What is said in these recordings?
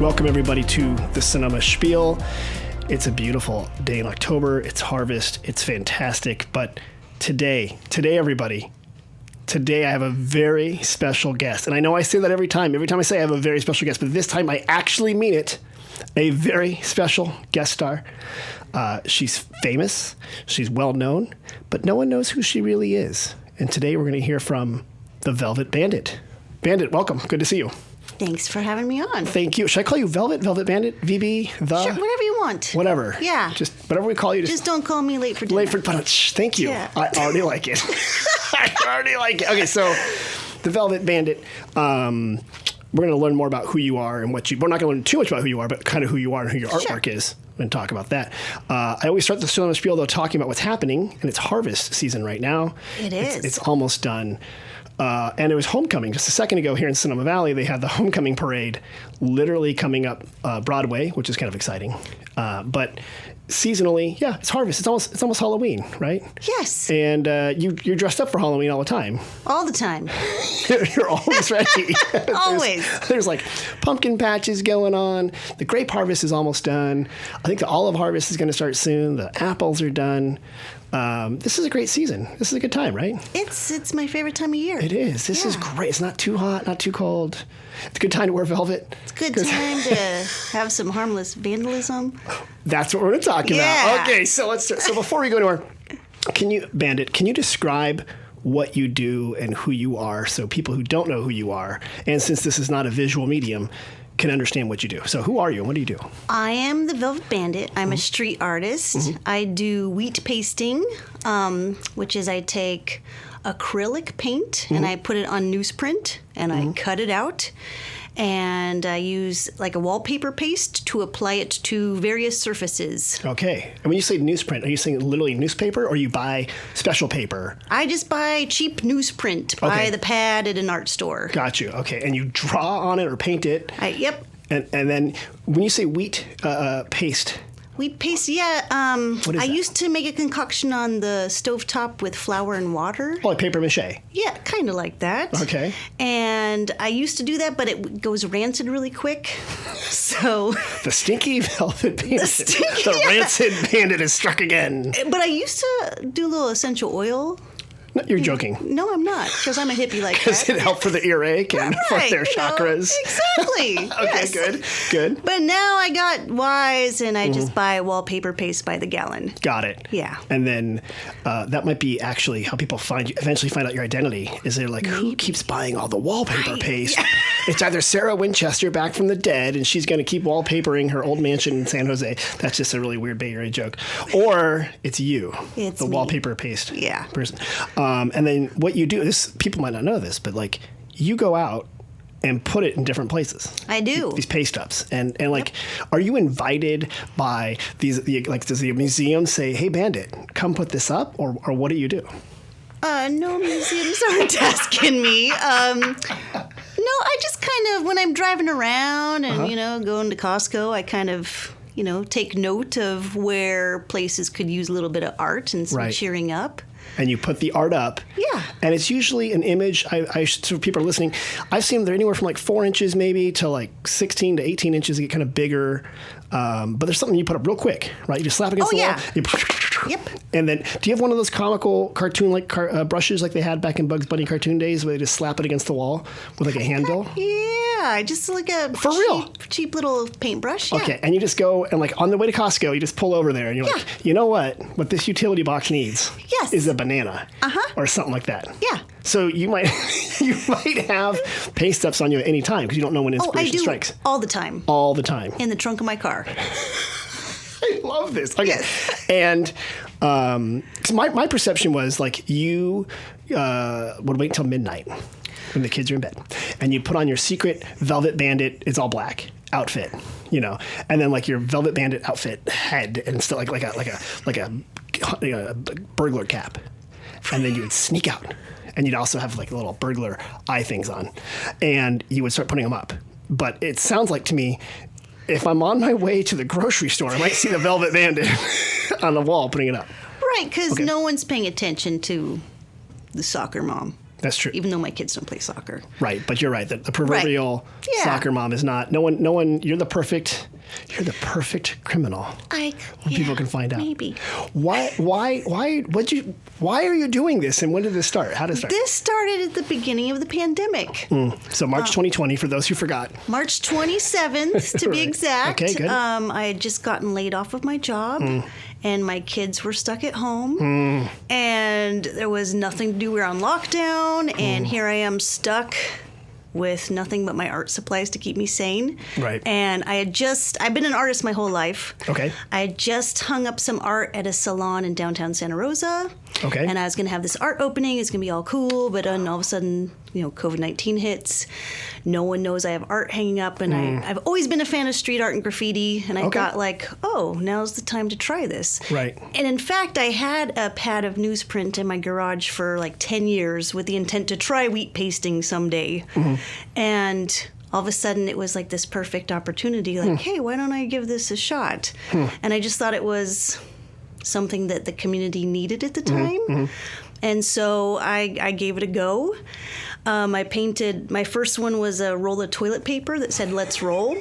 Welcome everybody to the Sonoma Spiel. It's a beautiful day in October. It's harvest. It's fantastic. But today everybody, I have a very special guest. And I know I say that every time. Every time I say I have a very special guest, but this time I actually mean it. A very special guest star. She's famous. She's well known, but no one knows who she really is. And today we're going to hear from the Velvet Bandit. Bandit, welcome. Good to see you. Thanks for having me on. Thank you. Should I call you Velvet Bandit, VB, the? Sure, whatever you want. Whatever. Yeah. Just whatever we call you. Just don't call me late for dinner. Late for dinner. Thank you. Yeah. I already like it. I already like it. Okay, so the Velvet Bandit. We're going to learn more about who you are and what you. We're not going to learn too much about who you are, but kind of who you are and who your artwork is. And talk about that. I always start the Sonoma Spiel though talking about what's happening, and it's harvest season right now. It is. It's almost done. And it was homecoming. Just a second ago here in Sonoma Valley, they had the homecoming parade literally coming up Broadway, which is kind of exciting. But seasonally, yeah, it's harvest. It's almost Halloween, right? Yes. And you're dressed up for Halloween all the time. All the time. You're always ready. Always. There's like pumpkin patches going on. The grape harvest is almost done. I think the olive harvest is going to start soon. The apples are done. This is a great season. This is a good time, right? It's my favorite time of year. It is. This is great. It's not too hot, not too cold. It's a good time to wear velvet. It's a good time to have some harmless vandalism. That's what we're going to talk about. Okay, so let's start. So before we go to can you describe what you do and who you are so people who don't know who you are, and since this is not a visual medium, can understand what you do. So who are you and what do you do? I am the Velvet Bandit. I'm a street artist. Mm-hmm. I do wheat pasting, which is I take acrylic paint and I put it on newsprint and I cut it out. And I use like a wallpaper paste to apply it to various surfaces. Okay. And when you say newsprint, are you saying literally newspaper or you buy special paper? I just buy cheap newsprint. Buy the pad at an art store. Got you. Okay. And you draw on it or paint it? Yep. And then when you say wheat paste... Wheat paste, yeah. I used to make a concoction on the stovetop with flour and water. Oh, like paper mache? Yeah, kind of like that. Okay. And I used to do that, but it goes rancid really quick. So... The stinky Velvet Bandit. The rancid bandit is struck again. But I used to do a little essential oil. No, you're joking. No, I'm not, because I'm a hippie like that. Does it help for the earache and for their chakras? Exactly. Okay, yes. good. But now I got wise, and I just buy wallpaper paste by the gallon. Got it. Yeah. And then that might be actually how people eventually find out your identity. Is they're like, who keeps buying all the wallpaper paste? Yeah. It's either Sarah Winchester back from the dead, and she's going to keep wallpapering her old mansion in San Jose. That's just a really weird Bay Area joke. Or it's you, the wallpaper paste person. And then what you do, people might not know this, but like you go out and put it in different places. I do. These paste ups. And like, are you invited by does the museum say, hey, Bandit, come put this up? Or what do you do? No, museums aren't asking me. No, I just kind of, when I'm driving around and, going to Costco, I kind of, take note of where places could use a little bit of art and some cheering up. And you put the art up. Yeah. And it's usually an image. So people are listening. I've seen they're anywhere from like 4 inches maybe to like 16 to 18 inches. They get kind of bigger. But there's something you put up real quick, right? You just slap against the wall. Yep. And then, do you have one of those comical cartoon brushes like they had back in Bugs Bunny cartoon days, where they just slap it against the wall with like a handle? Yeah, just like a cheap little paintbrush. Yeah. Okay, and you just go and like on the way to Costco, you just pull over there and you're like, you know what this utility box needs is a banana or something like that. Yeah. So you might have paste ups on you at any time because you don't know when inspiration strikes. All the time. All the time. In the trunk of my car. I love this. Okay. Yes. And so my perception was like you would wait until midnight when the kids are in bed, and you put on your secret Velvet Bandit, it's all black outfit, and then like your Velvet Bandit outfit head and still like a burglar cap, and then you would sneak out, and you'd also have like little burglar eye things on, and you would start putting them up. But it sounds like to me, if I'm on my way to the grocery store, I might see the Velvet Bandit on the wall putting it up. Right, because no one's paying attention to the soccer mom. That's true. Even though my kids don't play soccer. Right, but you're right. The proverbial soccer mom is not. No one. You're the perfect criminal. People can find out. Maybe. Why are you doing this, and when did this start? How did it start? This started at the beginning of the pandemic. So March 2020, for those who forgot. March 27th, to be exact. Okay, good. I had just gotten laid off of my job, and my kids were stuck at home, and there was nothing to do. We were on lockdown, and here I am stuck with nothing but my art supplies to keep me sane. Right. And I've been an artist my whole life. Okay. I had just hung up some art at a salon in downtown Santa Rosa. Okay. And I was going to have this art opening. It's going to be all cool. But then all of a sudden, COVID-19 hits. No one knows I have art hanging up. And I've always been a fan of street art and graffiti. And I thought now's the time to try this. Right. And in fact, I had a pad of newsprint in my garage for 10 years with the intent to try wheat pasting someday. And all of a sudden it was this perfect opportunity. Hey, why don't I give this a shot? And I just thought it was something that the community needed at the time. And so I gave it a go. I painted, my first one was a roll of toilet paper that said, "Let's roll."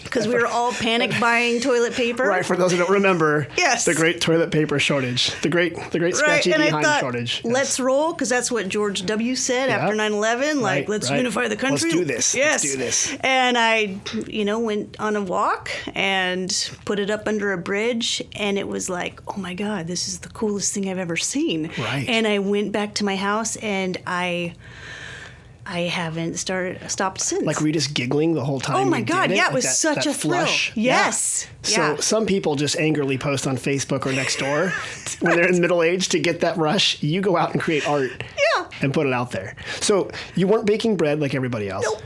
Because we were all panic buying toilet paper. Right, for those who don't remember, yes, the great toilet paper shortage, the great scratchy behind shortage. Let's roll, because that's what George W. said after 9/11. Let's unify the country. Let's do this. Yes. Let's do this. And I, went on a walk and put it up under a bridge, and it was oh my God, this is the coolest thing I've ever seen. Right. And I went back to my house, and I haven't stopped since. Were you just giggling the whole time? Oh my God, it was such a flush. thrill. Yes. Yeah. So some people just angrily post on Facebook or Nextdoor when they're in middle age to get that rush. You go out and create art and put it out there. So you weren't baking bread like everybody else. Nope.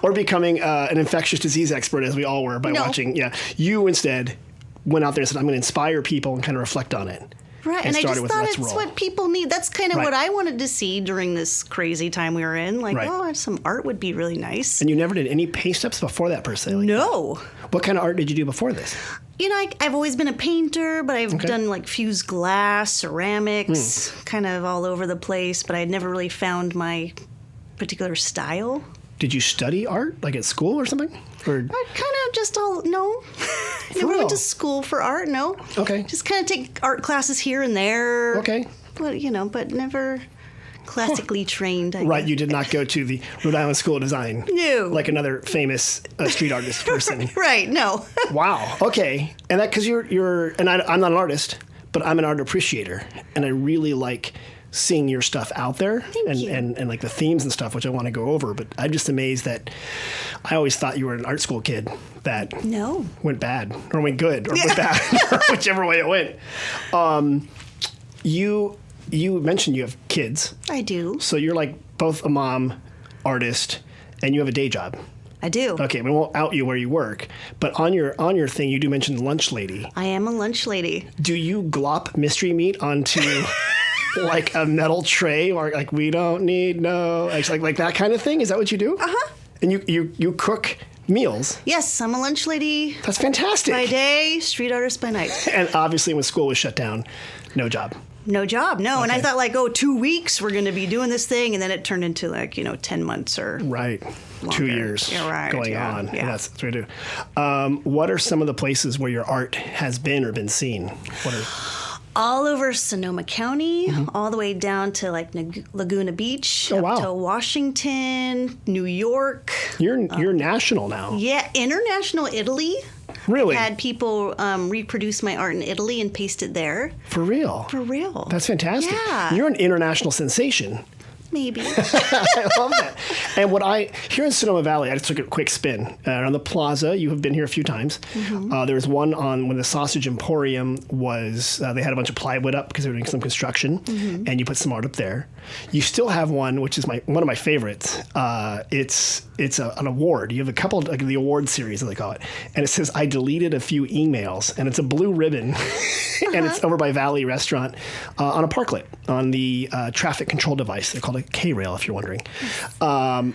or becoming an infectious disease expert, as we all were by watching. Yeah. You instead went out there and said, I'm going to inspire people and kind of reflect on it. Right, and I just thought it's what people need. That's kind of what I wanted to see during this crazy time we were in. Some art would be really nice. And you never did any paste ups before that, per se? No. What kind of art did you do before this? I've always been a painter, but I've done fused glass, ceramics, kind of all over the place, but I had never really found my particular style. Did you study art, at school or something? Or I kind of just no. Never went to school for art, no. Okay. Just kind of take art classes here and there. Okay. But, but never classically trained, I Right, guess. you did not go to the Rhode Island School of Design. No. Like another famous street artist person. Right, no. Wow, okay. And that, because you're, and I'm not an artist, but I'm an art appreciator. And I really like seeing your stuff out there and the themes and stuff, which I want to go over. But I'm just amazed that I always thought you were an art school kid that went bad or went good or went bad, or whichever way it went. You mentioned you have kids. I do. So you're both a mom, artist, and you have a day job. I do. Okay, we won't out you where you work, but on your thing, you do mention lunch lady. I am a lunch lady. Do you glop mystery meat onto a metal tray, or we don't need like that kind of thing? Is that what you do? Uh-huh. And you cook meals. Yes, I'm a lunch lady. That's fantastic. By day, street artist by night. And obviously, when school was shut down, no job. No job, no. Okay. And I thought 2 weeks we're going to be doing this thing, and then it turned into 10 months or right, longer. 2 years going on. Yeah. That's what we do. What are some of the places where your art has been or been seen? All over Sonoma County, all the way down to Laguna Beach, up to Washington, New York. You're national now. Yeah, international Italy. Really? Had people reproduce my art in Italy and paste it there. For real? For real. That's fantastic. Yeah. You're an international sensation. Maybe. I love that. And here in Sonoma Valley, I just took a quick spin. On the plaza, you have been here a few times. There was one when the Sausage Emporium was, they had a bunch of plywood up because they were doing some construction, and you put some art up there. You still have one, which is one of my favorites. It's an award. You have a couple, the award series, as they call it. And it says, I deleted a few emails. And it's a blue ribbon. And it's over by Valley Restaurant on a parklet on the traffic control device. They're called the K-rail, if you're wondering,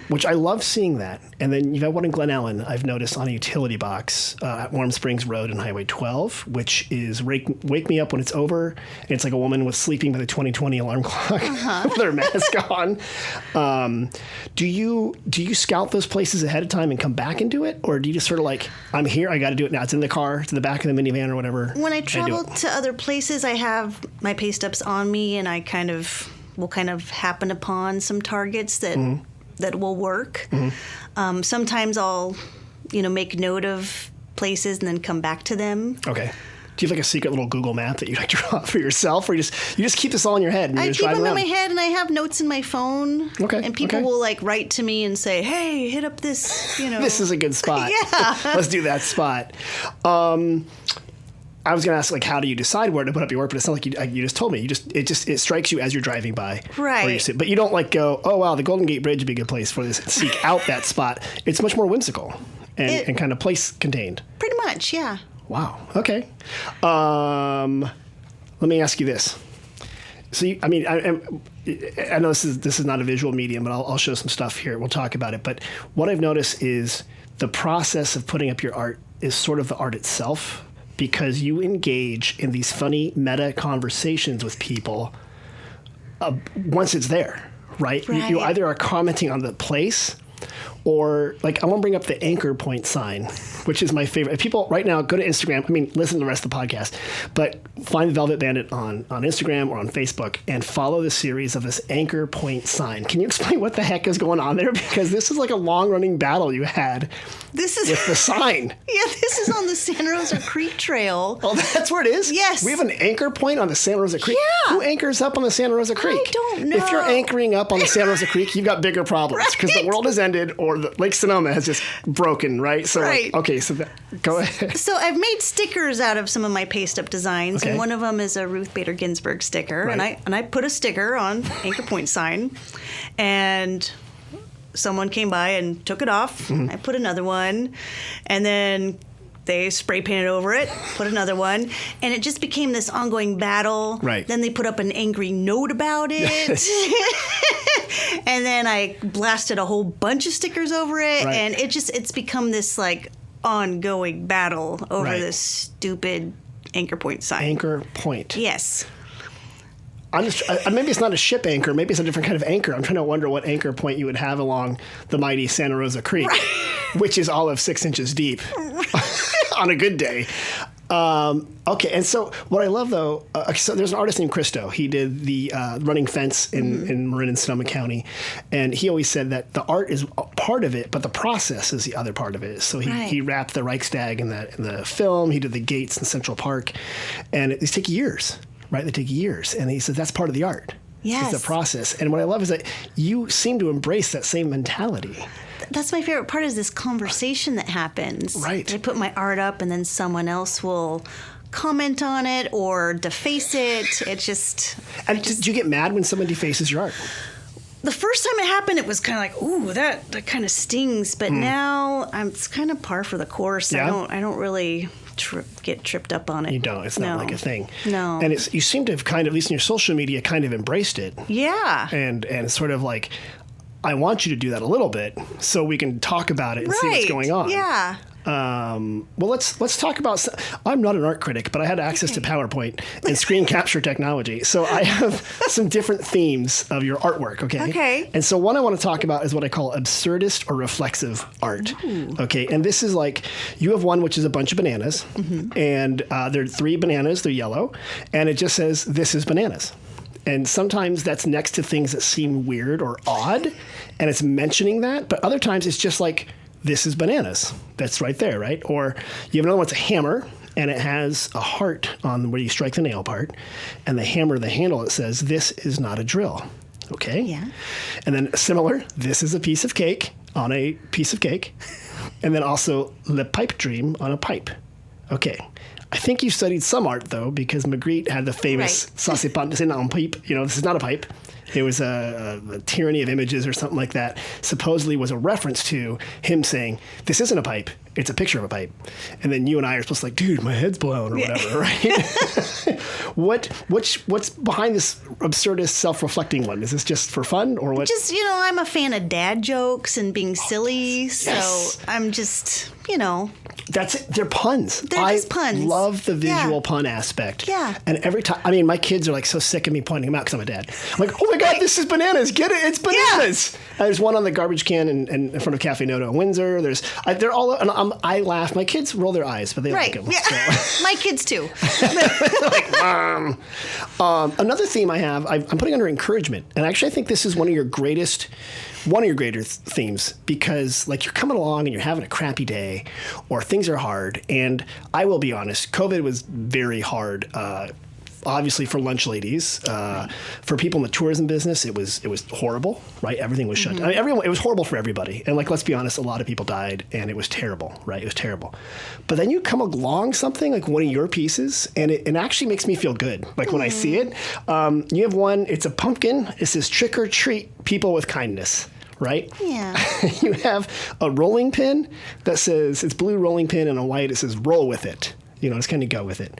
which I love seeing that. And then you've got one in Glen Ellen, I've noticed, on a utility box at Warm Springs Road and Highway 12, which is Wake Me Up When It's Over. And it's like a woman with Sleeping by the 2020 alarm clock with her mask on. Do you scout those places ahead of time and come back and do it? Or do you just sort of like, I'm here, I got to do it now. It's in the car, it's in the back of the minivan or whatever. When I travel to other places, I have my paste ups on me, and I will happen upon some targets that will work. Sometimes I'll, make note of places and then come back to them. Okay. Do you have like a secret little Google map that you like draw for yourself, or you just keep this all in your head? And I keep them in my head, and I have notes in my phone. Okay. And people will like write to me and say, "Hey, hit up this." This is a good spot. Yeah. Let's do that spot. I was going to ask, like, how do you decide where to put up your work? But it's not like you just told me. It strikes you as you're driving by. Right. But you don't like go, oh, wow, the Golden Gate Bridge would be a good place for this. Seek out that spot. It's much more whimsical and kind of place contained. Pretty much, yeah. Wow. Okay. Let me ask you this. So, I know this is not a visual medium, but I'll show some stuff here. We'll talk about it. But what I've noticed is the process of putting up your art is sort of the art itself, because you engage in these funny meta conversations with people once it's there, right? You either are commenting on the place, or like, I want to bring up the anchor point sign, which is my favorite. If people right now go to Instagram, listen to the rest of the podcast, but find the Velvet Bandit on Instagram or on Facebook and follow the series of this anchor point sign. Can you explain what the heck is going on there? Because this is like a long running battle you had with the sign. Yeah, this is on the Santa Rosa Creek Trail. Oh, that's where it is? Yes. We have an anchor point on the Santa Rosa Creek? Yeah. Who anchors up on the Santa Rosa Creek? I don't know. If you're anchoring up on the Santa Rosa Creek, you've got bigger problems, because the world has ended, or the Lake Sonoma has just broken, right? So, okay, so go ahead. So I've made stickers out of some of my paste up designs, and one of them is a Ruth Bader Ginsburg sticker, and I put a sticker on anchor point sign, and someone came by and took it off. I put another one, and then they spray painted over it, put another one, and it just became this ongoing battle. Right. Then they put up an angry note about it. And then I blasted a whole bunch of stickers over it, and it's become this like ongoing battle over this stupid anchor point sign. Anchor point. Yes. Maybe it's not a ship anchor. Maybe it's a different kind of anchor. I'm trying to wonder what anchor point you would have along the mighty Santa Rosa Creek, which is all of 6 inches deep on a good day. Okay, and so what I love, though, so there's an artist named Christo. He did the running fence in Marin and Sonoma County, and he always said that the art is part of it, but the process is the other part of it. So he wrapped the Reichstag in the film. He did the gates in Central Park, and these take years. Right, they take years, and he says that's part of the art. Yes, it's a process. And what I love is that you seem to embrace that same mentality. That's my favorite part, is this conversation that happens. Right. I put my art up, and then someone else will comment on it or deface it. It's just. And do you get mad when someone defaces your art? The first time it happened, it was kind of like, ooh, that kind of stings. But now it's kind of par for the course. Yeah? I don't really get tripped up on it. You don't. It's not like a thing. No. And you seem to have kind of, at least in your social media, kind of embraced it. Yeah. And it's sort of like, I want you to do that a little bit so we can talk about it and see what's going on. Yeah. Well, let's talk about. I'm not an art critic, but I had access to PowerPoint and screen capture technology, so I have some different themes of your artwork. Okay. And so one I want to talk about is what I call absurdist or reflexive art. Ooh. Okay. And this is like, you have one which is a bunch of bananas, and there are 3 bananas. They're yellow, and it just says, "This is bananas." And sometimes that's next to things that seem weird or odd, and it's mentioning that. But other times it's just like, "This is bananas." That's right there, right? Or you have another one, it's a hammer, and it has a heart on where you strike the nail part. And the hammer, the handle, it says, "This is not a drill." Okay? Yeah. And then similar, "This is a piece of cake" on a piece of cake. And then also, "Le pipe dream" on a pipe. Okay. I think you studied some art, though, because Magritte had the famous "Ça c'est pas un pipe." This is not a pipe. It was a tyranny of images or something like that. Supposedly was a reference to him saying, "This isn't a pipe, it's a picture of a pipe. And then you and I are supposed to like, dude, my head's blown or whatever, right? What's behind this absurdist self-reflecting one? Is this just for fun or what? Just, I'm a fan of dad jokes and being silly. So I'm just, That's it. They're puns. They're just puns. I love the visual pun aspect. Yeah. And every time, my kids are like so sick of me pointing them out because I'm a dad. I'm like, oh my God, this is bananas. Get it? It's bananas. Yeah. There's one on the garbage can in front of Cafe Noto in Windsor. They're all, and I laugh. My kids roll their eyes, but they like them. Yeah. So. My kids too. Like, Mom. Another theme I have, I'm putting under encouragement. And actually, I think this is one of your greater themes, because like you're coming along and you're having a crappy day or things are hard. And I will be honest, COVID was very hard. Obviously for lunch ladies, for people in the tourism business, it was horrible, right? Everything was shut down. It was horrible for everybody. And like, let's be honest, a lot of people died and it was terrible, right? It was terrible. But then you come along something like one of your pieces and it actually makes me feel good. Like when I see it, you have one, it's a pumpkin. It says trick or treat people with kindness. Right? Yeah. You have a rolling pin that says, it's blue rolling pin and a white, it says roll with it. Just kind of go with it.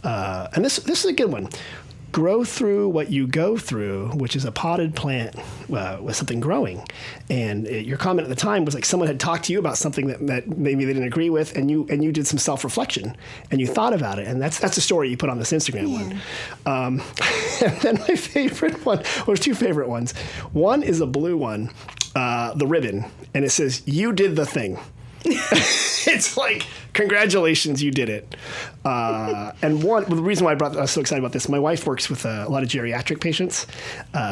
And this is a good one. Grow through what you go through, which is a potted plant with something growing. And your comment at the time was like someone had talked to you about something that maybe they didn't agree with, and you did some self-reflection and you thought about it. And that's a story you put on this Instagram one. And then my favorite one, there's two favorite ones. One is a blue one, the ribbon, and it says, "You did the thing." It's like, congratulations, you did it. And the reason why I was so excited about this, my wife works with a lot of geriatric patients,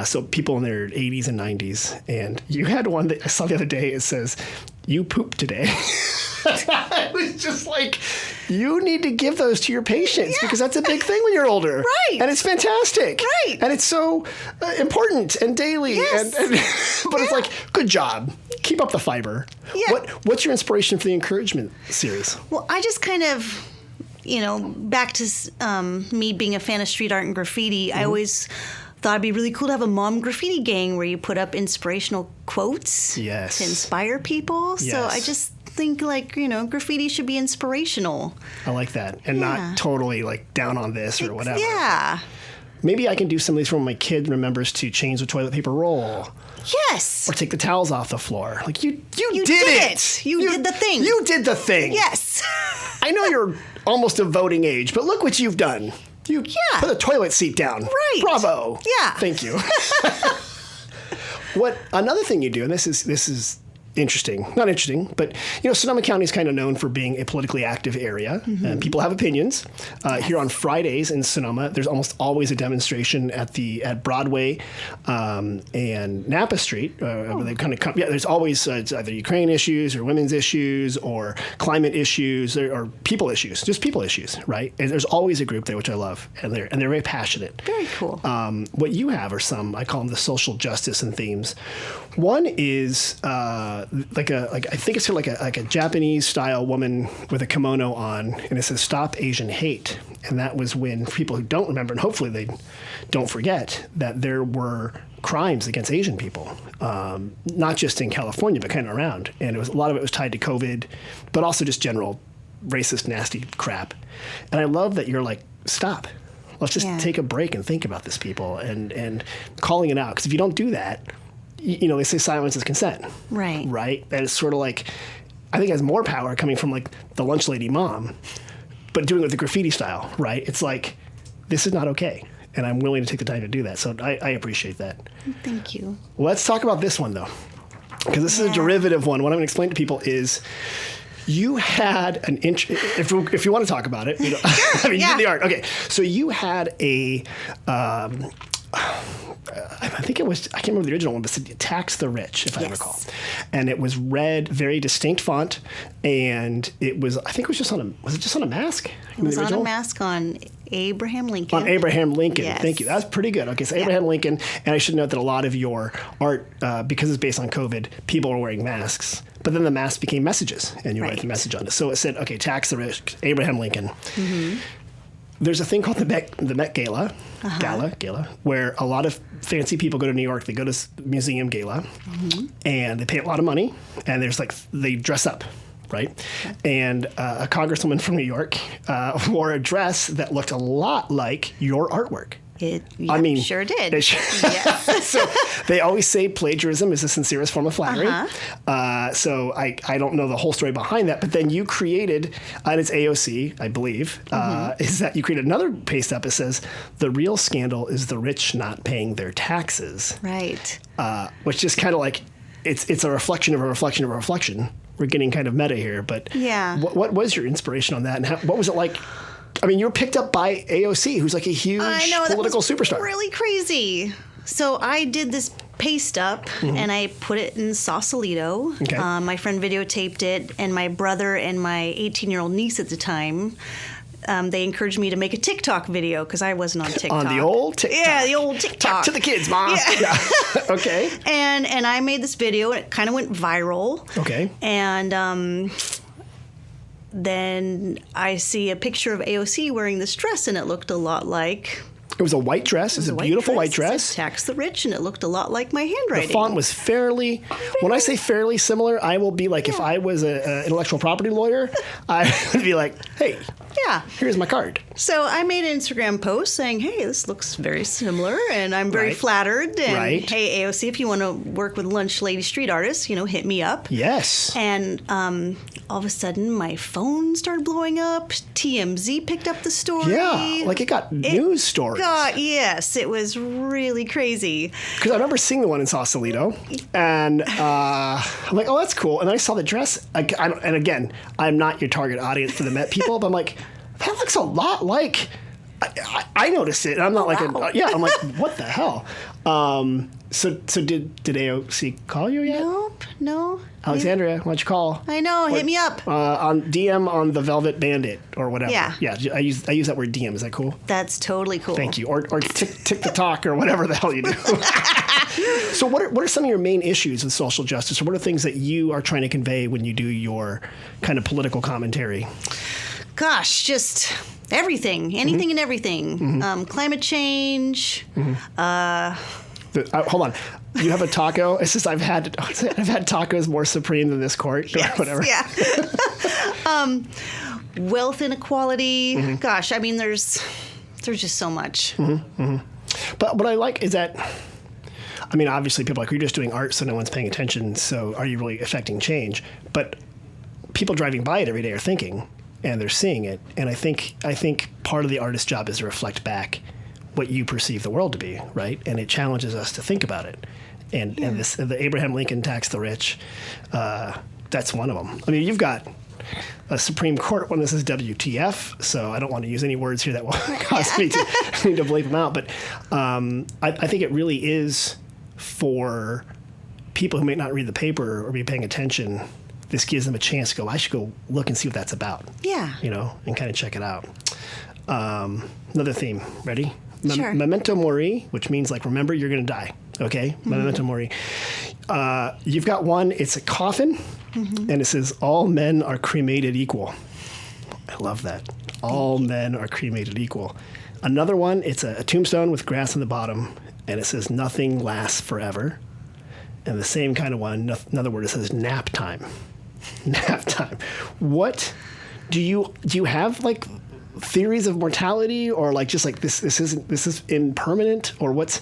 so people in their 80s and 90s. And you had one that I saw the other day. It says, "You pooped today." I was just like, you need to give those to your patients because that's a big thing when you're older. Right. And it's fantastic. Right. And it's so important and daily. Yes. But it's like, good job. Keep up the fiber. Yeah. What's your inspiration for the encouragement series? Well, I just kind of, back to me being a fan of street art and graffiti, I always thought it'd be really cool to have a mom graffiti gang where you put up inspirational quotes to inspire people. Yes. So I just think like, graffiti should be inspirational. I like that. And not totally like down on this or whatever. Yeah. Maybe I can do some of these when my kid remembers to change the toilet paper roll. Yes. Or take the towels off the floor. Like, you did it. You did the thing. You did the thing. Yes. I know you're almost of voting age, but look what you've done. You put a toilet seat down. Right. Bravo. Yeah. Thank you. Another thing you do, and this is interesting. Not interesting, but Sonoma County is kind of known for being a politically active area, and people have opinions. Here on Fridays in Sonoma, there's almost always a demonstration at Broadway and Napa Street. Where they kind of come. Yeah, there's always it's either Ukraine issues or women's issues or climate issues or people issues, just people issues, right? And there's always a group there, which I love, and they're very passionate. Very cool. What you have are some, I call them the social justice and themes. One is I think it's sort of like a Japanese style woman with a kimono on, and it says "Stop Asian Hate." And that was when, for people who don't remember, and hopefully they don't forget, that there were crimes against Asian people, not just in California, but kind of around. And a lot of it was tied to COVID, but also just general racist, nasty crap. And I love that you're like, stop. Let's just take a break and think about this, people, and calling it out. Because if you don't do that, they say silence is consent. Right. Right? And it's sort of like, I think it has more power coming from like the lunch lady mom, but doing it with the graffiti style, right? It's like, this is not okay. And I'm willing to take the time to do that. So I appreciate that. Thank you. Let's talk about this one, though, because this is a derivative one. What I'm going to explain to people is, you had an if you want to talk about it, you did the art. Okay, so you had a, I think it was, I can't remember the original one, but it said "Tax the Rich," if I recall. And it was red, very distinct font, and it was, I think it was just on a mask? It was on a mask on Abraham Lincoln. On Abraham Lincoln. Yes. Thank you. That's pretty good. Okay, so Abraham Lincoln, and I should note that a lot of your art, because it's based on COVID, people are wearing masks. But then the mask became messages, and you write the message on it. So it said, okay, "Tax the Rich," Abraham Lincoln. Mm-hmm. There's a thing called the Met Gala, Gala, where a lot of fancy people go to New York. They go to Museum Gala, and they pay a lot of money, and they dress up. right? And a congresswoman from New York wore a dress that looked a lot like your artwork. I mean, sure did. Yes. So they always say plagiarism is the sincerest form of flattery. So I don't know the whole story behind that, but then you created, and it's AOC, I believe, is that you created another paste up that says, the real scandal is the rich not paying their taxes. Right. Which is kind of like, it's a reflection of a reflection of a reflection. We're getting kind of meta here, but what was your inspiration on that, and what was it like? I mean, you were picked up by AOC, who's like a huge political superstar. Really crazy. So I did this paste up, and I put it in Sausalito. Okay. My friend videotaped it, and my brother and my 18-year-old niece at the time, they encouraged me to make a TikTok video because I wasn't on TikTok. On the old TikTok. Yeah, the old TikTok. Talk to the kids, Mom. Yeah. Okay. And I made this video, and it kind of went viral. Okay. And then I see a picture of AOC wearing this dress, and it looked a lot like... It was a white dress. It was a beautiful white dress. It said, tax the rich, and it looked a lot like my handwriting. The font was fairly... When I say fairly similar, I will be like, if I was an intellectual property lawyer, I would be like, hey, here's my card. So I made an Instagram post saying, hey, this looks very similar, and I'm very flattered. And hey, AOC, if you want to work with lunch lady street artists, hit me up. Yes. And all of a sudden, my phone started blowing up. TMZ picked up the story. Yeah, like it got news stories. Yes, it was really crazy. Because I remember seeing the one in Sausalito, and I'm like, oh, that's cool. And then I saw the dress, and again, I'm not your target audience for the Met people, but I'm like, that looks a lot like... I noticed it, and I'm not I'm like, what the hell? So did AOC call you yet? Nope, no. Alexandria, why don't you call? I know, hit me up. On DM on the Velvet Bandit or whatever. Yeah. I use that word DM. Is that cool? That's totally cool. Thank you. Or tick the talk or whatever the hell you do. So what are some of your main issues with social justice, or what are things that you are trying to convey when you do your kind of political commentary? Gosh, just everything, anything and everything. Climate change. Hold on. You have a taco. It's just I've had tacos more supreme than this court or whatever. Yeah. Wealth inequality. Gosh, I mean, there's just so much. But what I like is that, I mean, obviously people are like, you're just doing art, so no one's paying attention. So are you really affecting change? But people driving by it every day are thinking, and they're seeing it. And I think part of the artist's job is to reflect back what you perceive the world to be, right? And it challenges us to think about it. And the Abraham Lincoln tax the rich, that's one of them. I mean, you've got a Supreme Court one. This is WTF, so I don't want to use any words here that will cause me to bleep them out. But I think it really is for people who may not read the paper or be paying attention. This gives them a chance to go, I should go look and see what that's about. Yeah. And kind of check it out. Another theme. Ready? Sure. Memento mori, which means like, remember, you're going to die. Okay? Memento mori. You've got one, it's a coffin, and it says, all men are cremated equal. I love that. All men are cremated equal. Another one, it's a tombstone with grass on the bottom, and it says, nothing lasts forever. And the same kind of one, another word, it says, nap time. Nap time. What do you have, like, theories of mortality, or like just like this is impermanent, or what's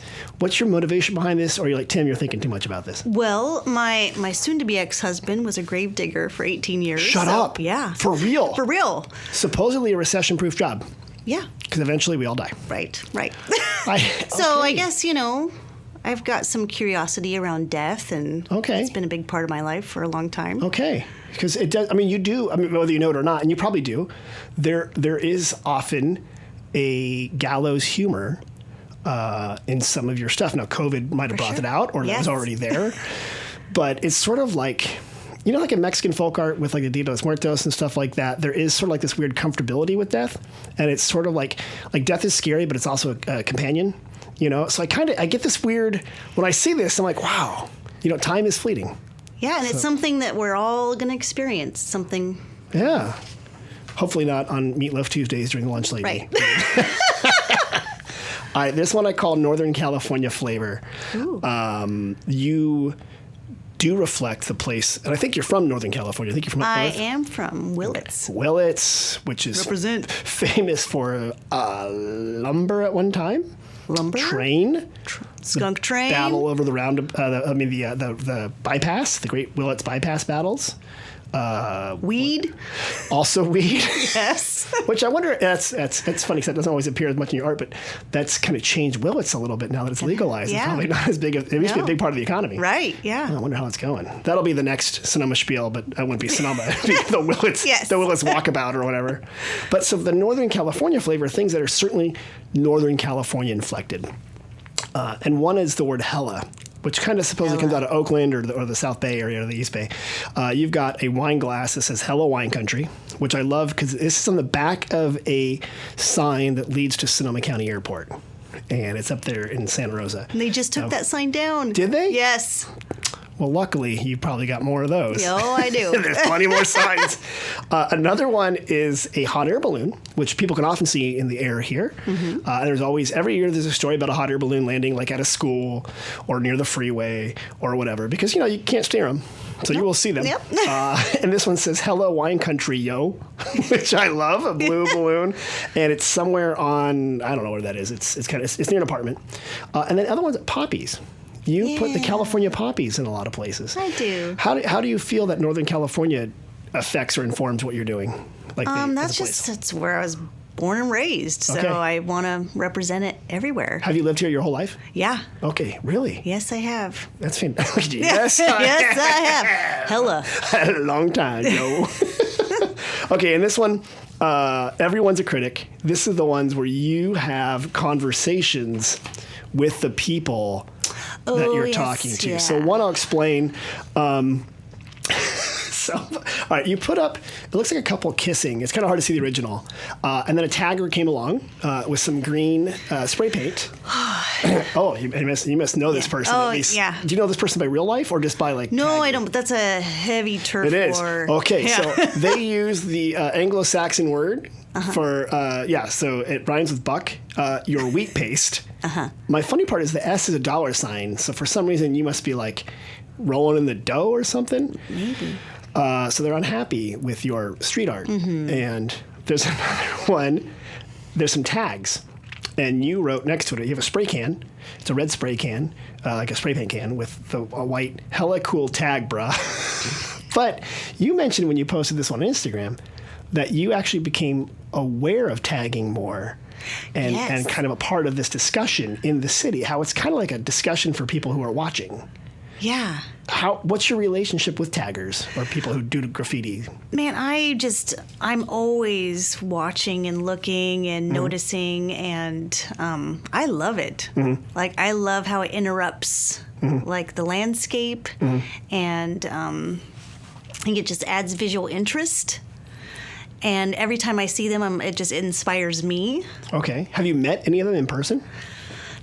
your motivation behind this? Or you're like, Tim, you're thinking too much about this? Well, my soon-to-be ex-husband was a grave digger for 18 years. Shut up. Yeah. For real? For real. Supposedly a recession-proof job. Yeah. Because eventually we all die. Right. So I guess, I've got some curiosity around death, and it's been a big part of my life for a long time. Okay. Because it does, you do, whether you know it or not, and you probably do, there is often a gallows humor in some of your stuff. Now, COVID might have brought it out, or it was already there. But it's sort of like, like in Mexican folk art with like the Dia de los Muertos and stuff like that, there is sort of like this weird comfortability with death. And it's sort of like death is scary, but it's also a companion, So I get this weird, when I see this, I'm like, wow, time is fleeting. Yeah, and it's something that we're all going to experience. Something. Yeah. Hopefully not on Meatloaf Tuesdays during the lunch lady. Right. All right, this one I call Northern California flavor. Ooh. Do do reflect the place. And I think you're from Northern California. I think you're from I North? am from Willits. Willits, which is Represent. famous for lumber at one time. Lumber? Train. Skunk train. Battle over the the bypass, the Great Willits bypass battles. Weed. Also weed. Yes. Which I wonder, that's funny because that doesn't always appear as much in your art, but that's kind of changed Willits a little bit now that it's legalized. Yeah. It's probably not as big. It used to be a big part of the economy. Right, yeah. I wonder how it's going. That'll be the next Sonoma Spiel, but I wouldn't be Sonoma. It'd be the Willits, Yes. the Willits walkabout or whatever. But so the Northern California flavor, things that are certainly Northern California inflected. And one is the word hella, which kind of supposedly comes out of Oakland or the South Bay area or the East Bay. You've got a wine glass that says Hella Wine Country, which I love because this is on the back of a sign that leads to Sonoma County Airport. And it's up there in Santa Rosa. And they just took that sign down. Did they? Yes. Well, luckily, you probably got more of those. Oh, I do. There's plenty more signs. Another one is a hot air balloon, which people can often see in the air here. Mm-hmm. There's always, every year, there's a story about a hot air balloon landing like at a school or near the freeway or whatever, because, you can't steer them. So you will see them. Yep. And this one says, Hello Wine Country, yo, which I love, a blue balloon. And it's somewhere on, I don't know where that is. It's near an apartment. And then other ones, poppies. You put the California poppies in a lot of places. I do. How do you feel that Northern California affects or informs what you're doing? That's where I was born and raised, so Okay. I want to represent it everywhere. Have you lived here your whole life? Yeah. Okay, really? Yes, I have. That's fantastic. Yes, Yes, I have. Hella. a long time, yo. Okay, and this one, everyone's a critic. This is the ones where you have conversations with the people that you're talking to. Yeah. So one I'll explain. All right, you put up, it looks like a couple kissing. It's kind of hard to see the original. And then a tagger came along with some green spray paint. Oh, you must know this person at least. Yeah. Do you know this person by real life or just by like No, tagging? I don't, but that's a heavy turf It is. war. Okay, Yeah. so they use the Anglo-Saxon word for, so it rhymes with buck, your wheat paste. My funny part is the S is a dollar sign, so for some reason you must be like rolling in the dough or something. Maybe. So they're unhappy with your street art. And there's another one, there's some tags. And you wrote next to it, you have a spray can. It's a red spray can, like a spray paint can with a white, hella cool tag, bruh. But you mentioned when you posted this on Instagram that you actually became aware of tagging more and kind of a part of this discussion in the city, how it's kind of like a discussion for people who are watching. Yeah. What's your relationship with taggers or people who do graffiti? Man, I'm always watching and looking and noticing, and I love it. Like, I love how it interrupts, like, the landscape, and I think it just adds visual interest. And every time I see them, it just inspires me. Okay. Have you met any of them in person?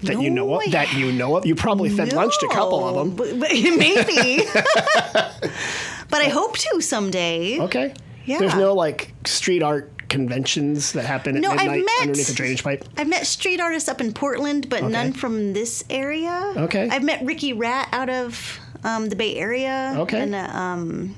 That you know of? No, That you know of? You probably fed lunch to a couple of them. But maybe. But I hope to someday. Okay. Yeah. There's no like street art conventions that happen at midnight underneath a drainage pipe? I've met street artists up in Portland, but none from this area. Okay. I've met Ricky Rat out of the Bay Area. Okay. And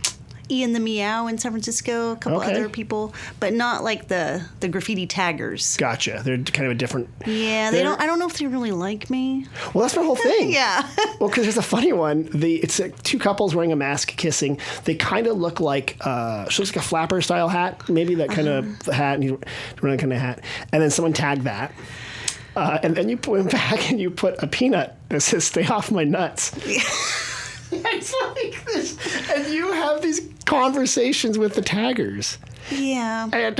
Ian the Meow in San Francisco, a couple other people, but not like the graffiti taggers. Gotcha. They're kind of a different. Yeah, they don't. I don't know if they really like me. Well, that's my whole thing. Yeah. Well, because there's a funny one. It's two couples wearing a mask kissing. They kind of look like she looks like a flapper style hat, maybe that kind of hat, and running kind of hat. And then someone tagged that. And then you put back and you put a peanut that says "Stay off my nuts." It's like this, and you have these conversations with the taggers. Yeah. And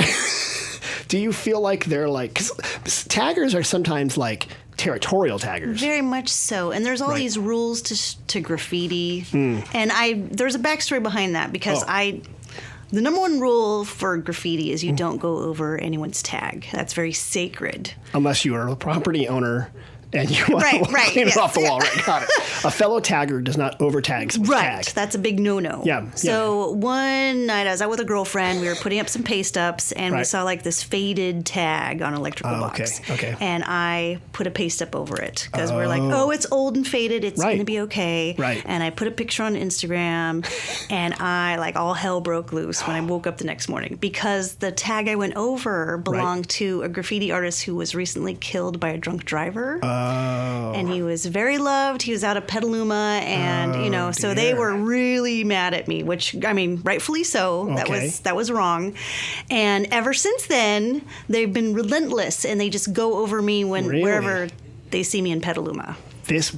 do you feel like they're like, because taggers are sometimes like territorial taggers. Very much so. And there's all these rules to graffiti. And there's a backstory behind that because the number one rule for graffiti is you don't go over anyone's tag. That's very sacred. Unless you are a property owner and you want to clean it off the wall. Right, got it. A fellow tagger does not over-tag someone's tag. That's a big no-no. Yeah. So one night I was out with a girlfriend. We were putting up some paste ups, and we saw like this faded tag on an electrical box. Okay. And I put a paste up over it because we're like, oh, it's old and faded. It's going to be okay. Right. And I put a picture on Instagram, and I like all hell broke loose when I woke up the next morning because the tag I went over belonged to a graffiti artist who was recently killed by a drunk driver. And he was very loved. He was out of Petaluma, and so they were really mad at me, which I mean, rightfully so. Okay. That was wrong. And ever since then, they've been relentless, and they just go over me wherever they see me in Petaluma. This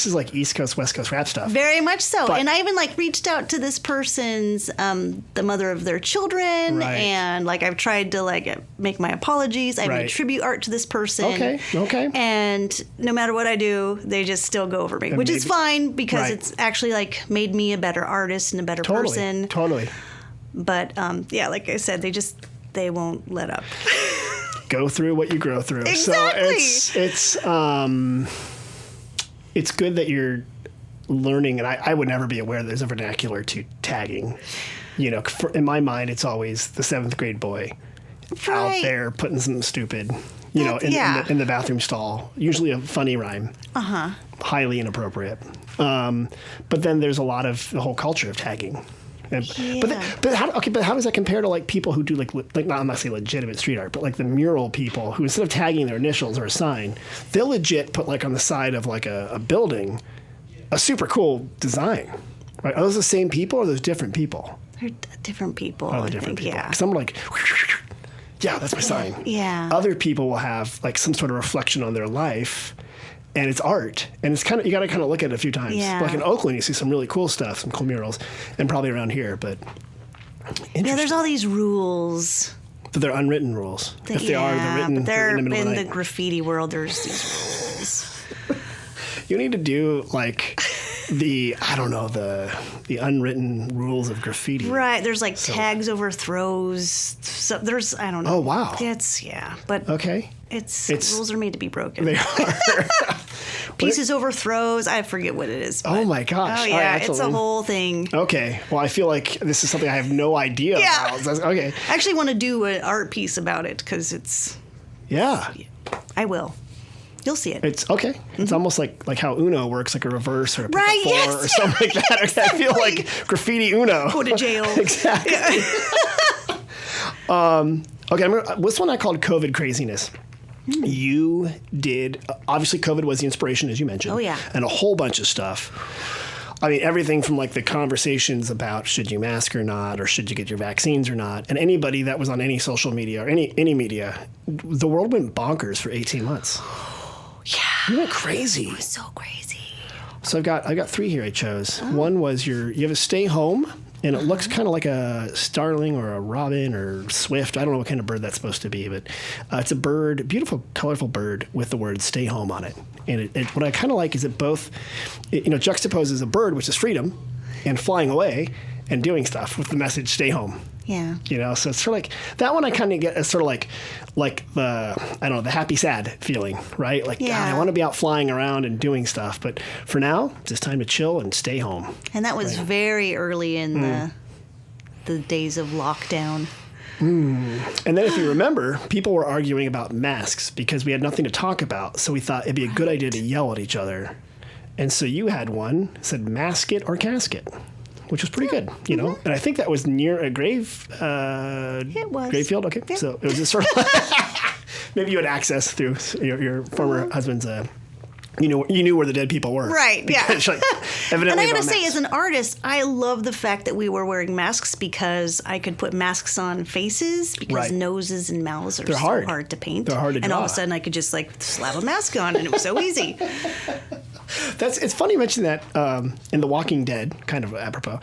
is like East Coast, West Coast rap stuff. Very much so. And I even like reached out to this person's, the mother of their children. Right. And like I've tried to like make my apologies. I made tribute art to this person. Okay. And no matter what I do, they just still go over me, which is fine because it's actually like made me a better artist and a better person. Totally. But like I said, they won't let up. Go through what you grow through. Exactly. So it's good that you're learning, and I would never be aware there's a vernacular to tagging. In my mind, it's always the 7th grade boy out there putting something stupid, in the bathroom stall. Usually a funny rhyme. Highly inappropriate. But then there's a lot of the whole culture of tagging. But how does that compare to like people who do like not, I'm not saying legitimate street art, but like the mural people who instead of tagging their initials or a sign, they'll legit put like on the side of like a building a super cool design. Right? Are those the same people or are those different people? They're different people. Oh, they're different people. Because I'm like, yeah, that's my sign. Yeah. Other people will have like some sort of reflection on their life. And it's art, and it's kind of you got to kind of look at it a few times. Yeah. Like in Oakland, you see some really cool stuff, some cool murals, and probably around here. But there's all these rules. But they're unwritten rules. If they are, they're written. But they're in the graffiti world. There's these rules. You need to do like the unwritten rules of graffiti. Right. There's like tags over throws. So there's I don't know. Oh wow. But okay. It's rules are made to be broken. They are. Pieces over throws. I forget what it is. Oh my gosh. Oh yeah, it's a whole thing. Okay. Well, I feel like this is something I have no idea about. Okay. I actually want to do an art piece about it because it's. Yeah. I will. You'll see it. It's okay. Mm-hmm. It's almost like how Uno works, like a reverse or a right, four yes, or something like that. Exactly. I feel like graffiti Uno. Go to jail. Exactly. Okay, this one I called COVID craziness. You did, obviously COVID was the inspiration, as you mentioned. Oh, yeah. And a whole bunch of stuff. I mean, everything from like the conversations about should you mask or not, or should you get your vaccines or not. And anybody that was on any social media or any media, the world went bonkers for 18 months. Yeah. You went crazy. It was so crazy. So I've got 3 here I chose. One was you have a stay home. And it looks kind of like a starling or a robin or swift. I don't know what kind of bird that's supposed to be, but it's a bird, beautiful, colorful bird with the word stay home on it. And what I kind of like is it both, juxtaposes a bird, which is freedom, and flying away and doing stuff with the message stay home. Yeah. So it's sort of like, that one I kind of get as sort of like the happy sad feeling, right? Like, God, I want to be out flying around and doing stuff. But for now, it's just time to chill and stay home. And that was very early in the days of lockdown. And then if you remember, people were arguing about masks because we had nothing to talk about. So we thought it'd be a good idea to yell at each other. And so you had one, said mask it or casket, which was pretty good, And I think that was near a grave. It was. Grave field? Okay. Yeah. So it was just sort of maybe you had access through your former husband's, you knew where the dead people were. Right, yeah. Evidently and I gotta say, as an artist, I love the fact that we were wearing masks because I could put masks on faces because noses and mouths are so hard to paint. They're hard to draw. And all of a sudden I could just slap a mask on and it was so easy. It's funny you mention that in The Walking Dead, kind of apropos,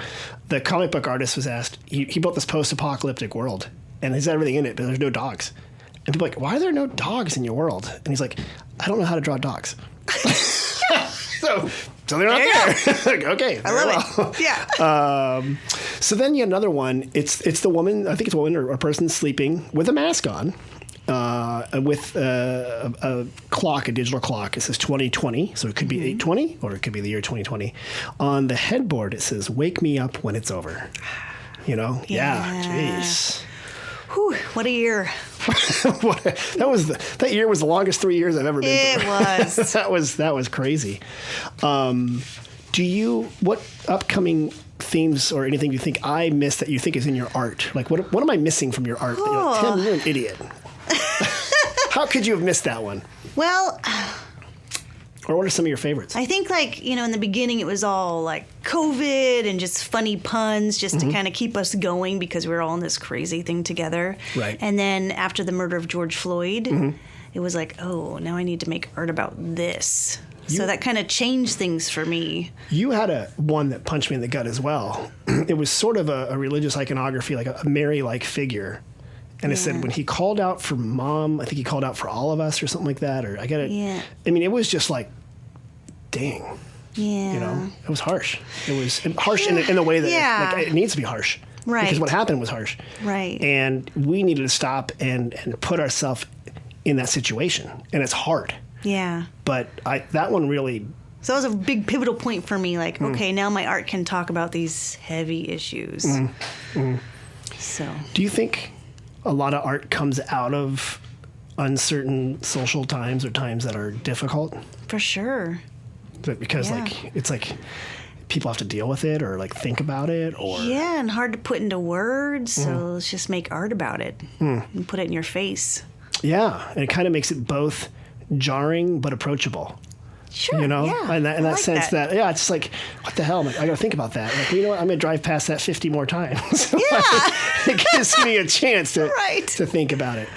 the comic book artist was asked, he built this post-apocalyptic world, and there's everything in it, but there's no dogs. And people are like, why are there no dogs in your world? And he's like, I don't know how to draw dogs. so they're not there. Okay. I love it. Yeah. So then you had another one. It's the woman, I think it's a woman or a person sleeping with a mask on. with a clock, a digital clock. It says 2020, so it could be 8:20 or it could be the year 2020. On the headboard, it says, "Wake me up when it's over." You know? Yeah. Jeez. Whew, what a year. That year was the longest 3 years I've ever been through. It was. that was crazy. What upcoming themes or anything you think I missed that you think is in your art? Like, what am I missing from your art? Tim, you're an idiot. How could you have missed that one? Well, or what are some of your favorites? I think, in the beginning it was all like COVID and just funny puns just to kind of keep us going because we were all in this crazy thing together. Right. And then after the murder of George Floyd, it was like, oh, now I need to make art about this. So that kind of changed things for me. You had one that punched me in the gut as well. It was sort of a religious iconography, like a Mary-like figure. And it said, when he called out for Mom, I think he called out for all of us or something like that. Or I got it. Yeah. I mean, it was just like, dang. Yeah. You know, it was harsh. It was harsh in the way that it needs to be harsh. Right. Because what happened was harsh. Right. And we needed to stop and put ourselves in that situation. And it's hard. Yeah. But that one really... So that was a big pivotal point for me. Like, okay, now my art can talk about these heavy issues. So... Do you think a lot of art comes out of uncertain social times or times that are difficult? For sure. Because it's like people have to deal with it or like think about it or... Yeah, and hard to put into words. So let's just make art about it and put it in your face. Yeah, and it kind of makes it both jarring but approachable. Sure, you know, yeah. in that sense that it's like, what the hell? I'm like, I got to think about that. Like, you know what? I'm going to drive past that 50 more times. So it gives me a chance to think about it.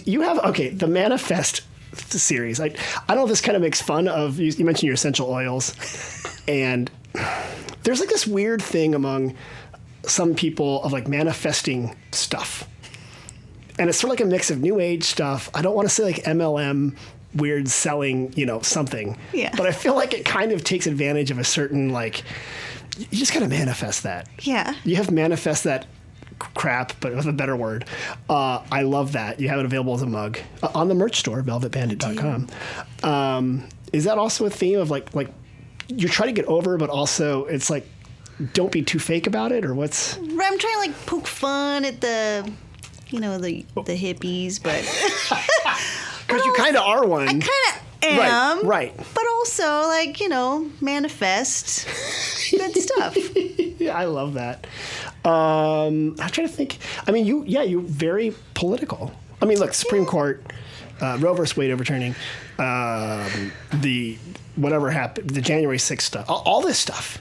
You have the Manifest series. I don't know if this kind of makes fun of you mentioned your essential oils, and there's like this weird thing among some people of like manifesting stuff, and it's sort of like a mix of new age stuff. I don't want to say like MLM. Weird selling, something. Yeah. But I feel like it kind of takes advantage of a certain, like, you just got to manifest that. Yeah. You have manifest that crap, but with a better word. I love that. You have it available as a mug on the merch store, velvetbandit.com. Is that also a theme of like you're trying to get over, but also it's like, don't be too fake about it, or what's? I'm trying to like poke fun at the hippies, but. Because you kind of are one. I kind of am. Right. But also, manifest good stuff. Yeah, I love that. I'm trying to think. I mean, you're very political. I mean, look, Supreme Court, Roe versus Wade overturning, the whatever happened, the January 6th stuff, all this stuff.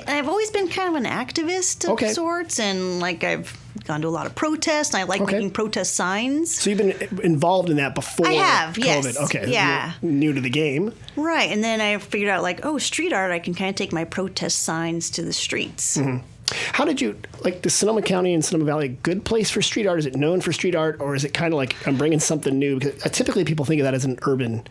I've always been kind of an activist of sorts, and I've gone to a lot of protests, and I like making protest signs. So you've been involved in that before I have, COVID. Yes. Okay. Yeah. You're new to the game. Right. And then I figured out, street art, I can kind of take my protest signs to the streets. Mm-hmm. How did you, the Sonoma County and Sonoma Valley, a good place for street art? Is it known for street art, or is it kind of like I'm bringing something new? Because typically people think of that as an urban...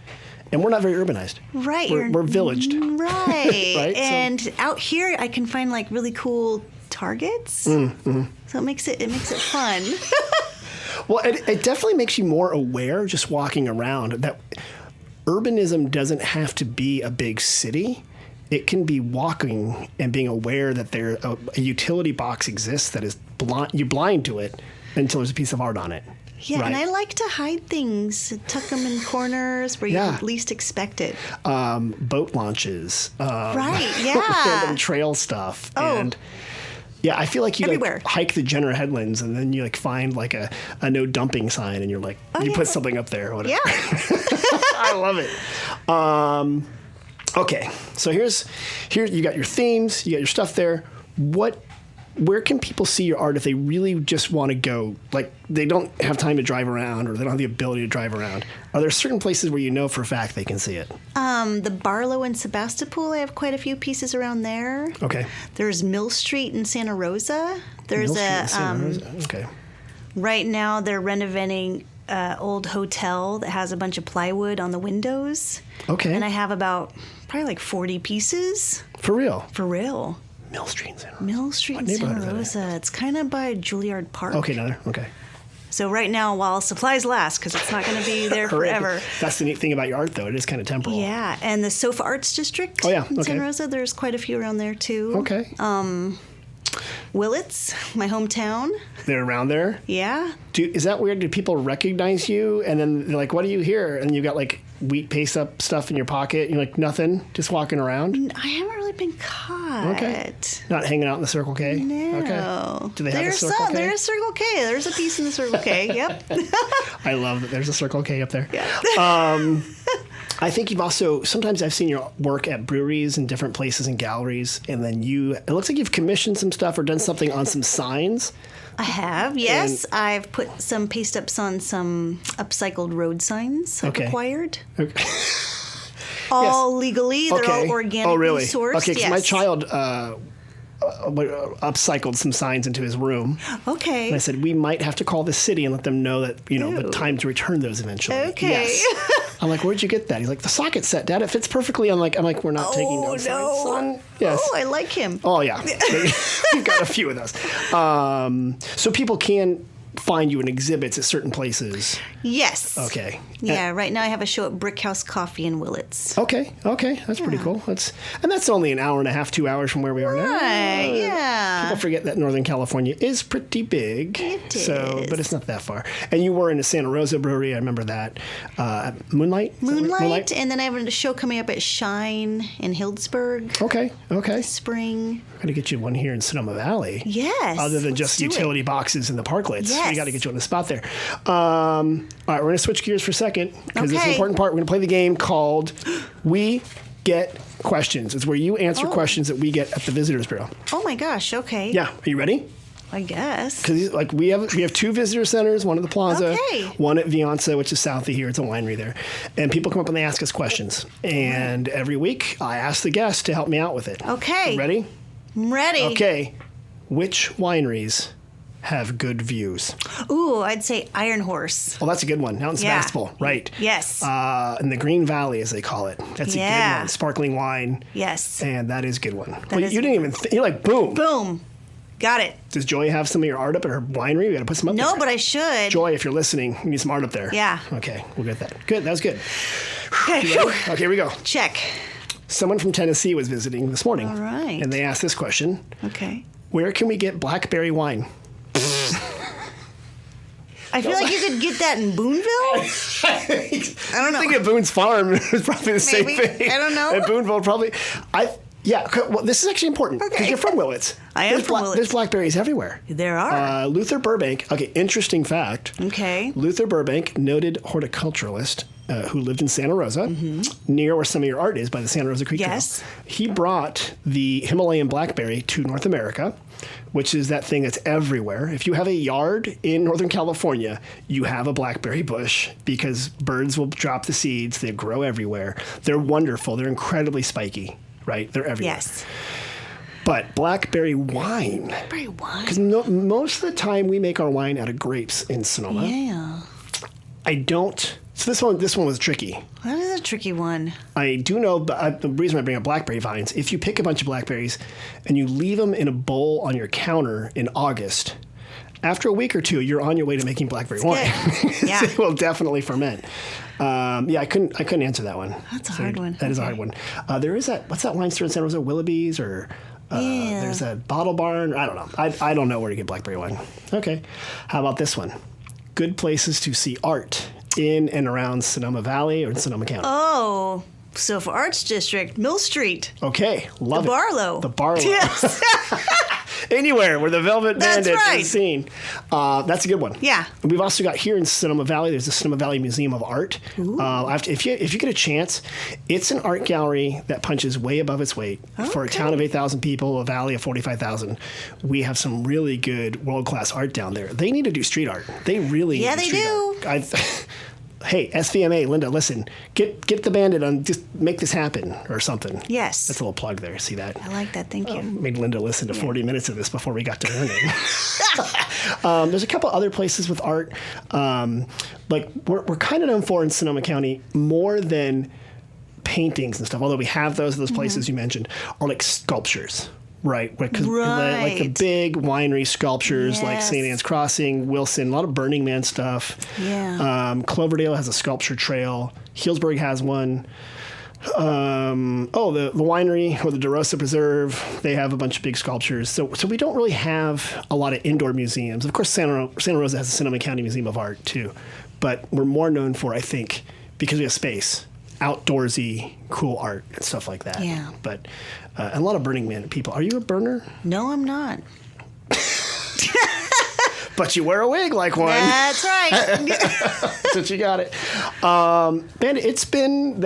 And we're not very urbanized. Right. We're villaged. Right. Right? And out here, I can find really cool targets. Mm-hmm. So it makes it fun. Well, it definitely makes you more aware just walking around that urbanism doesn't have to be a big city. It can be walking and being aware that there a utility box exists that is you're blind to it until there's a piece of art on it. Yeah, right. And I like to hide things, tuck them in corners where you least expect it. Boat launches. Right, yeah. Random trail stuff. Oh. And yeah, I feel like you hike the Jenner Headlands and then you find a no dumping sign and you're put something up there or whatever. Yeah. I love it. Okay, so here you got your themes, you got your stuff there. Where can people see your art if they really just want to go, they don't have time to drive around or they don't have the ability to drive around? Are there certain places where for a fact they can see it? The Barlow and Sebastopol, I have quite a few pieces around there. Okay. There's Mill Street in Santa Rosa. There's Okay. Right now they're renovating an old hotel that has a bunch of plywood on the windows. Okay. And I have probably 40 pieces. For real? For real. Mill Street in Santa Rosa. Mill Street in Santa Rosa. It's kind of by Juilliard Park. Okay, okay. So right now, while supplies last, because it's not going to be there forever. That's the neat thing about your art, though. It is kind of temporal. Yeah, and the Sofa Arts District in Santa Rosa, there's quite a few around there, too. Okay. Willits, my hometown. They're around there? Yeah. Is that weird? Do people recognize you? And then they're like, what do you here? And you got like wheat paste up stuff in your pocket. You're like, nothing, just walking around? I haven't really been caught. Okay. Not hanging out in the Circle K? No. Okay. Do they have a Circle K? There's Circle K. There's a piece in the Circle K. Yep. I love that there's a Circle K up there. Yeah. I think you've also, sometimes I've seen your work at breweries and different places and galleries, and then it looks like you've commissioned some stuff or done something on some signs. I have, yes. I've put some paste ups on some upcycled road signs I've acquired. Okay. All legally. They're all organically sourced. Okay, because my child upcycled some signs into his room. Okay. And I said, we might have to call the city and let them know that, the time to return those eventually. Okay. Yes. I'm like, where'd you get that? He's like, the socket set, Dad. It fits perfectly. I'm like, we're not taking those signs, son. Yes. Oh, I like him. Oh, yeah. We've got a few of those. So people can find you in exhibits at certain places. Yes. Okay. Yeah, right now I have a show at Brick House Coffee in Willits. Okay. That's pretty cool. That's only an hour and a half, 2 hours from where we are now. Right, yeah. People forget that Northern California is pretty big. It is. But it's not that far. And you were in a Santa Rosa brewery, I remember that. Moonlight? Moonlight, and then I have a show coming up at Shine in Hildesburg. Okay. Spring. Got to get you one here in Sonoma Valley. Yes. Other than just utility boxes in the parklets. Yes. We got to get you on the spot there. All right, we're going to switch gears for a second because it's an important part. We're going to play the game called We Get Questions. It's where you answer questions that we get at the Visitors Bureau. Oh my gosh, okay. Yeah. Are you ready? I guess. Because we have two visitor centers, one at the Plaza, one at Vianza, which is south of here. It's a winery there. And people come up and they ask us questions. And every week I ask the guests to help me out with it. Okay. You ready? I'm ready. Okay. Which wineries have good views? Ooh, I'd say Iron Horse. Oh, that's a good one. Out in Sebastopol, right. Yes. In the Green Valley, as they call it. That's a good one. Sparkling wine. Yes. And that is a good one. Well, you didn't even you're like, boom. Boom. Got it. Does Joy have some of your art up at her winery? We got to put some up there. No, but I should. Joy, if you're listening, you need some art up there. Yeah. Okay, we'll get that. Good, that was good. Okay. Okay, here we go. Check. Someone from Tennessee was visiting this morning. All right. And they asked this question. Okay. Where can we get blackberry wine? I feel like you could get that in Booneville. I don't know. I think at Boone's Farm is probably the same thing. I don't know. At Booneville, probably. Well, this is actually important because you're from Willits. I am from Willits. There's blackberries everywhere. There are. Luther Burbank. Okay, interesting fact. Okay. Luther Burbank, noted horticulturalist who lived in Santa Rosa, near where some of your art is by the Santa Rosa Creek Trail. Yes. He brought the Himalayan blackberry to North America, which is that thing that's everywhere. If you have a yard in Northern California, you have a blackberry bush because birds will drop the seeds. They grow everywhere. They're wonderful. They're incredibly spiky, right? They're everywhere. Yes. But blackberry wine. Blackberry wine. Because most of the time we make our wine out of grapes in Sonoma. Yeah. I don't. So this one was tricky. That is a tricky one. I do know, but the reason I bring up blackberry vines, if you pick a bunch of blackberries and you leave them in a bowl on your counter in August, after a week or two, you're on your way to making blackberry wine. Yeah. It will definitely ferment. I couldn't answer that one. That's a hard one. That is a hard one. There is what's that wine store in Santa Rosa? Willoughby's or there's a Bottle Barn. I don't know. I don't know where to get blackberry wine. Okay. How about this one? Good places to see art in and around Sonoma Valley or in Sonoma County. Oh, Sofa Arts District, Mill Street. Okay, love the Barlow. The Barlow. Yes. Anywhere where the Velvet Bandit is seen. That's a good one. Yeah. We've also got here in Sonoma Valley, there's the Sonoma Valley Museum of Art. If you get a chance, it's an art gallery that punches way above its weight. For a town of 8,000 people, a valley of 45,000. We have some really good world-class art down there. They need to do street art. They really need they street do. art. Hey, SVMA, Linda, listen, get the Bandit on, just make this happen or something. Yes. That's a little plug there. See that? I like that. Thank you. Made Linda listen to 40 minutes of this before we got to learning. There's a couple other places with art. We're kind of known for in Sonoma County more than paintings and stuff, although we have those places you mentioned, are like sculptures. Right, because like the big winery sculptures like St. Anne's Crossing, Wilson, a lot of Burning Man stuff. Yeah. Cloverdale has a sculpture trail. Healdsburg has one. The winery or the DeRosa Preserve, they have a bunch of big sculptures. So we don't really have a lot of indoor museums. Of course, Santa Rosa has the Sonoma County Museum of Art too, but we're more known for, I think, because we have space, outdoorsy, cool art and stuff like that. Yeah. But and a lot of Burning Man people. Are you a burner? No, I'm not. But you wear a wig like one. That's right. Since you got it. Man, it's been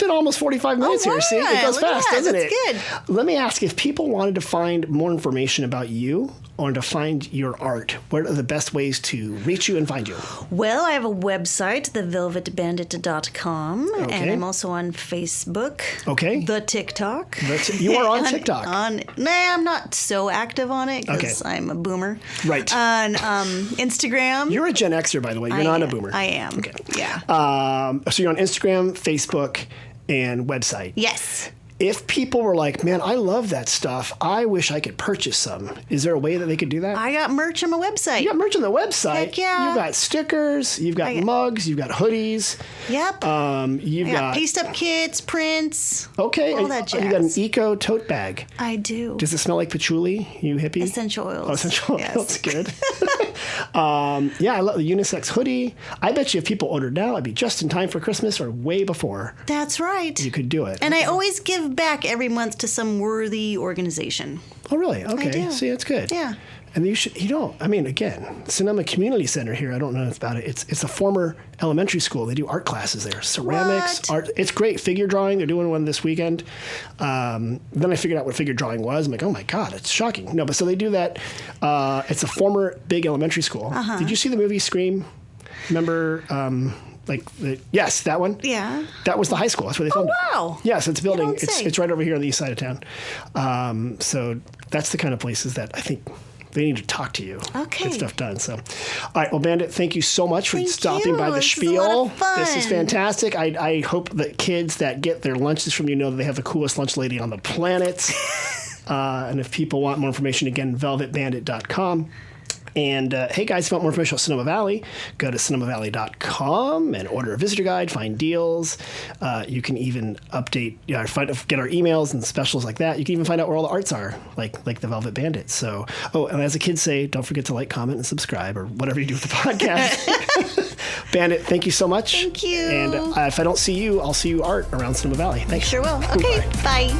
almost 45 minutes here. See, it goes fast, doesn't it? That's good. Let me ask, if people wanted to find more information about you or to find your art, what are the best ways to reach you and find you? Well, I have a website, thevelvetbandit.com, Okay. and I'm also on Facebook. Okay. The TikTok. You are on TikTok. I'm not so active on it because I'm a boomer. Right. On Instagram. You're a Gen Xer, by the way. You're not a boomer. I am. Okay. Yeah. So you're on Instagram, Facebook, and website. Yes. If people were like, man, I love that stuff, I wish I could purchase some, is there a way that they could do that? I got merch on my website. You got merch on the website. Heck yeah. You've got stickers, you've got mugs, you've got hoodies. Yep. You've got paste up kits, prints. Okay. All that jazz. You got an eco tote bag. I do. Does it smell like patchouli, you hippie? Essential oils. Oh, essential Yes. oils. Good. I love the unisex hoodie. I bet you if people ordered now, it'd be just in time for Christmas or way before. That's right. You could do it. And I always give back every month to some worthy organization. Oh, really? Okay. I do. See, that's good. Yeah. And again, Sonoma Community Center here, I don't know about it. It's a former elementary school. They do art classes there. Ceramics, What? art. It's great. Figure drawing. They're doing one this weekend. Then I figured out what figure drawing was. I'm like, oh my God, it's shocking. No, but so they do that. It's a former big elementary school. Uh-huh. Did you see the movie Scream? Remember, yes, that one? Yeah. That was the high school. That's where they filmed it. Wow. Yes, it's a building. don't say. It's right over here on the east side of town. So that's the kind of places that I think they need to talk to you. Okay. Get stuff done. So, all right. Well, Bandit, thank you so much for Thank stopping by the you. This is a Spiel. lot of fun. This is fantastic. I hope that kids that get their lunches from you know that they have the coolest lunch lady on the planet. And if people want more information, again, velvetbandit.com. And hey, guys, if you want more information on Sonoma Valley, go to sonomavalley.com and order a visitor guide, find deals. You can even update, get our emails and specials like that. You can even find out where all the arts are, like the Velvet Bandit. So, and as the kids say, don't forget to like, comment, and subscribe, or whatever you do with the podcast. Bandit, thank you so much. Thank you. And if I don't see you, I'll see you art around Sonoma Valley. Thanks. Sure will. Okay, bye.